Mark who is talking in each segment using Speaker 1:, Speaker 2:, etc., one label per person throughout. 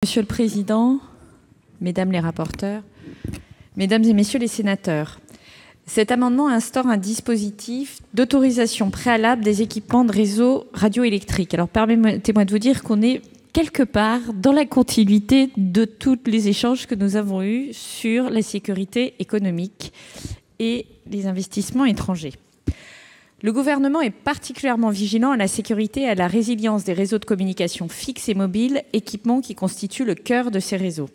Speaker 1: Monsieur le Président, Mesdames les rapporteurs, Mesdames et Messieurs les sénateurs, cet amendement instaure un dispositif d'autorisation préalable des équipements de réseau radioélectrique. Alors permettez-moi de vous dire qu'on est quelque part dans la continuité de tous les échanges que nous avons eus sur la sécurité économique et les investissements étrangers. Le gouvernement est particulièrement vigilant à la sécurité et à la résilience des réseaux de communication fixes et mobiles, équipements qui constituent le cœur de ces réseaux.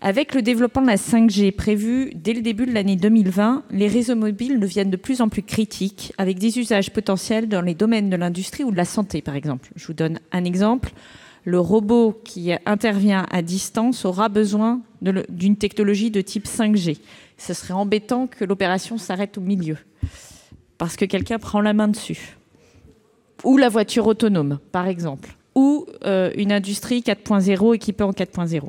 Speaker 1: Avec le développement de la 5G prévu dès le début de l'année 2020, les réseaux mobiles deviennent de plus en plus critiques, avec des usages potentiels dans les domaines de l'industrie ou de la santé, par exemple. Je vous donne un exemple. Le robot qui intervient à distance aura besoin d'une technologie de type 5G. Ce serait embêtant que l'opération s'arrête au milieu, parce que quelqu'un prend la main dessus. Ou la voiture autonome, par exemple. Ou une industrie 4.0 équipée en 4.0.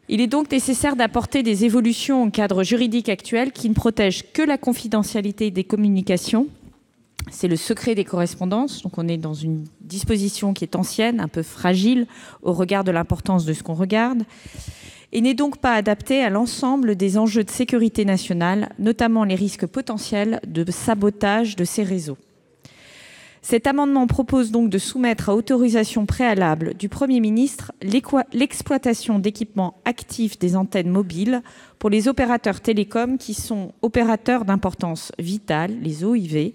Speaker 1: Il est donc nécessaire d'apporter des évolutions au cadre juridique actuel qui ne protègent que la confidentialité des communications. C'est le secret des correspondances. Donc on est dans une disposition qui est ancienne, un peu fragile au regard de l'importance de ce qu'on regarde, et n'est donc pas adaptée à l'ensemble des enjeux de sécurité nationale, notamment les risques potentiels de sabotage de ces réseaux. Cet amendement propose donc de soumettre à autorisation préalable du Premier ministre l'exploitation d'équipements actifs des antennes mobiles pour les opérateurs télécoms qui sont opérateurs d'importance vitale, les OIV.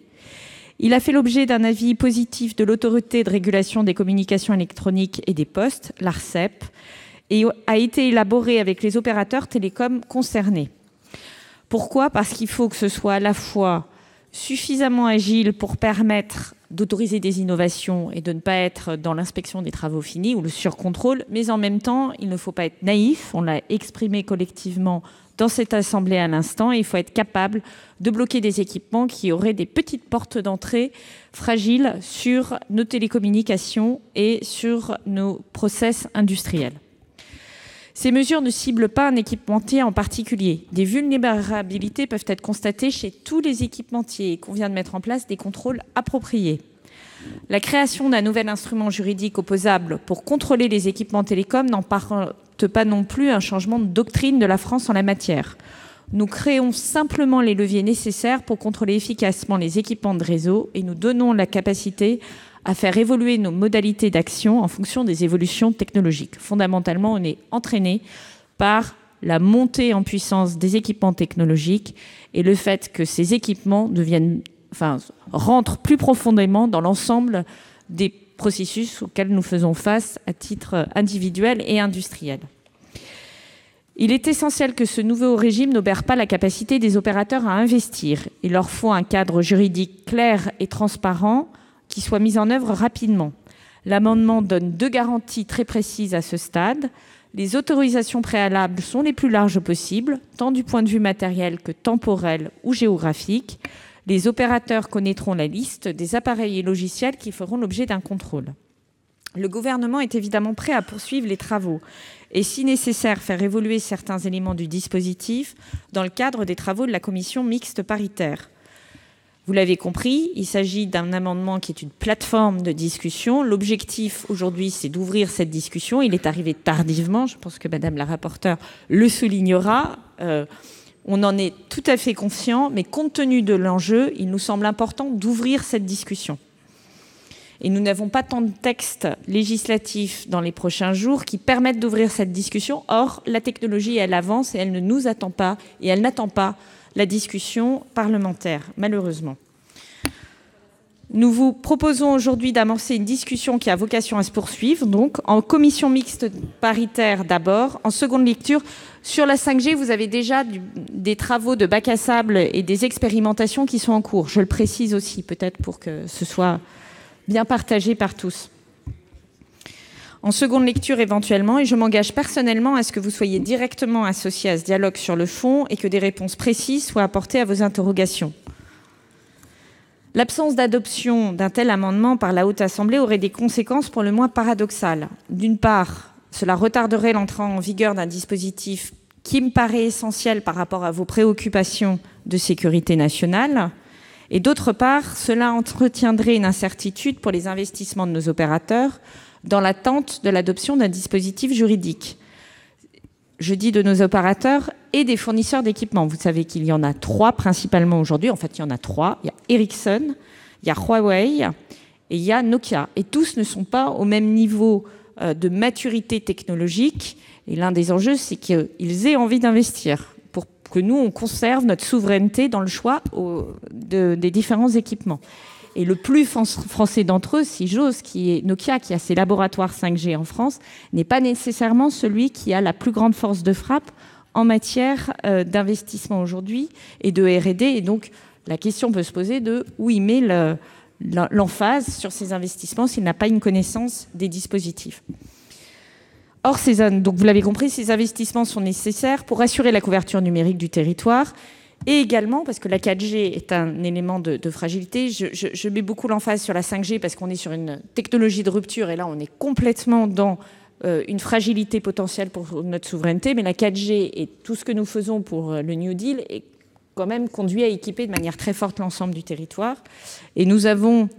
Speaker 1: Il a fait l'objet d'un avis positif de l'Autorité de régulation des communications électroniques et des postes, l'ARCEP, et a été élaboré avec les opérateurs télécoms concernés. Pourquoi ? Parce qu'il faut que ce soit à la fois suffisamment agile pour permettre d'autoriser des innovations et de ne pas être dans l'inspection des travaux finis ou le surcontrôle, mais en même temps, il ne faut pas être naïf, on l'a exprimé collectivement dans cette assemblée à l'instant, et il faut être capable de bloquer des équipements qui auraient des petites portes d'entrée fragiles sur nos télécommunications et sur nos process industriels. Ces mesures ne ciblent pas un équipementier en particulier. Des vulnérabilités peuvent être constatées chez tous les équipementiers et convient de mettre en place des contrôles appropriés. La création d'un nouvel instrument juridique opposable pour contrôler les équipements télécoms n'emporte pas non plus un changement de doctrine de la France en la matière. Nous créons simplement les leviers nécessaires pour contrôler efficacement les équipements de réseau et nous donnons la capacité à faire évoluer nos modalités d'action en fonction des évolutions technologiques. Fondamentalement, on est entraîné par la montée en puissance des équipements technologiques et le fait que ces équipements rentrent plus profondément dans l'ensemble des processus auxquels nous faisons face à titre individuel et industriel. Il est essentiel que ce nouveau régime n'obère pas la capacité des opérateurs à investir. Il leur faut un cadre juridique clair et transparent qui soit mis en œuvre rapidement. L'amendement donne 2 garanties très précises à ce stade. Les autorisations préalables sont les plus larges possibles, tant du point de vue matériel que temporel ou géographique. Les opérateurs connaîtront la liste des appareils et logiciels qui feront l'objet d'un contrôle. Le gouvernement est évidemment prêt à poursuivre les travaux et, si nécessaire, faire évoluer certains éléments du dispositif dans le cadre des travaux de la commission mixte paritaire. Vous l'avez compris, il s'agit d'un amendement qui est une plateforme de discussion. L'objectif aujourd'hui, c'est d'ouvrir cette discussion. Il est arrivé tardivement, je pense que Madame la rapporteure le soulignera. On en est tout à fait conscient, mais compte tenu de l'enjeu, il nous semble important d'ouvrir cette discussion. Et nous n'avons pas tant de textes législatifs dans les prochains jours qui permettent d'ouvrir cette discussion. Or, la technologie, elle avance et elle ne nous attend pas, et elle n'attend pas la discussion parlementaire, malheureusement. Nous vous proposons aujourd'hui d'amorcer une discussion qui a vocation à se poursuivre, donc en commission mixte paritaire d'abord, en seconde lecture. Sur la 5G, vous avez déjà des travaux de bac à sable et des expérimentations qui sont en cours. Je le précise aussi, peut-être pour que ce soit bien partagé par tous. En seconde lecture éventuellement, et je m'engage personnellement à ce que vous soyez directement associés à ce dialogue sur le fond et que des réponses précises soient apportées à vos interrogations. L'absence d'adoption d'un tel amendement par la Haute Assemblée aurait des conséquences pour le moins paradoxales. D'une part, cela retarderait l'entrée en vigueur d'un dispositif qui me paraît essentiel par rapport à vos préoccupations de sécurité nationale. Et d'autre part, cela entretiendrait une incertitude pour les investissements de nos opérateurs, dans l'attente de l'adoption d'un dispositif juridique. Je dis de nos opérateurs et des fournisseurs d'équipements. Vous savez qu'il y en a 3 principalement aujourd'hui. En fait, il y en a 3. Il y a Ericsson, il y a Huawei et il y a Nokia. Et tous ne sont pas au même niveau de maturité technologique. Et l'un des enjeux, c'est qu'ils aient envie d'investir pour que nous, on conserve notre souveraineté dans le choix des différents équipements. Et le plus français d'entre eux, si j'ose, qui est Nokia, qui a ses laboratoires 5G en France, n'est pas nécessairement celui qui a la plus grande force de frappe en matière d'investissement aujourd'hui et de R&D. Et donc, la question peut se poser de où il met l'emphase sur ces investissements s'il n'a pas une connaissance des dispositifs. Or, donc vous l'avez compris, ces investissements sont nécessaires pour assurer la couverture numérique du territoire. Et également, parce que la 4G est un élément de fragilité, je mets beaucoup l'emphase sur la 5G parce qu'on est sur une technologie de rupture et là, on est complètement dans une fragilité potentielle pour notre souveraineté. Mais la 4G et tout ce que nous faisons pour le New Deal est quand même conduit à équiper de manière très forte l'ensemble du territoire. Et nous avons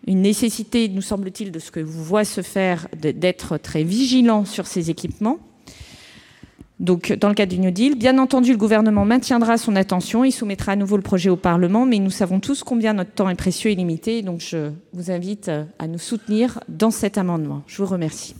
Speaker 1: une nécessité, nous semble-t-il, de ce que vous voyez se faire, d'être très vigilants sur ces équipements. Donc, dans le cadre du New Deal, bien entendu, le gouvernement maintiendra son attention, il soumettra à nouveau le projet au Parlement, mais nous savons tous combien notre temps est précieux et limité. Donc, je vous invite à nous soutenir dans cet amendement. Je vous remercie.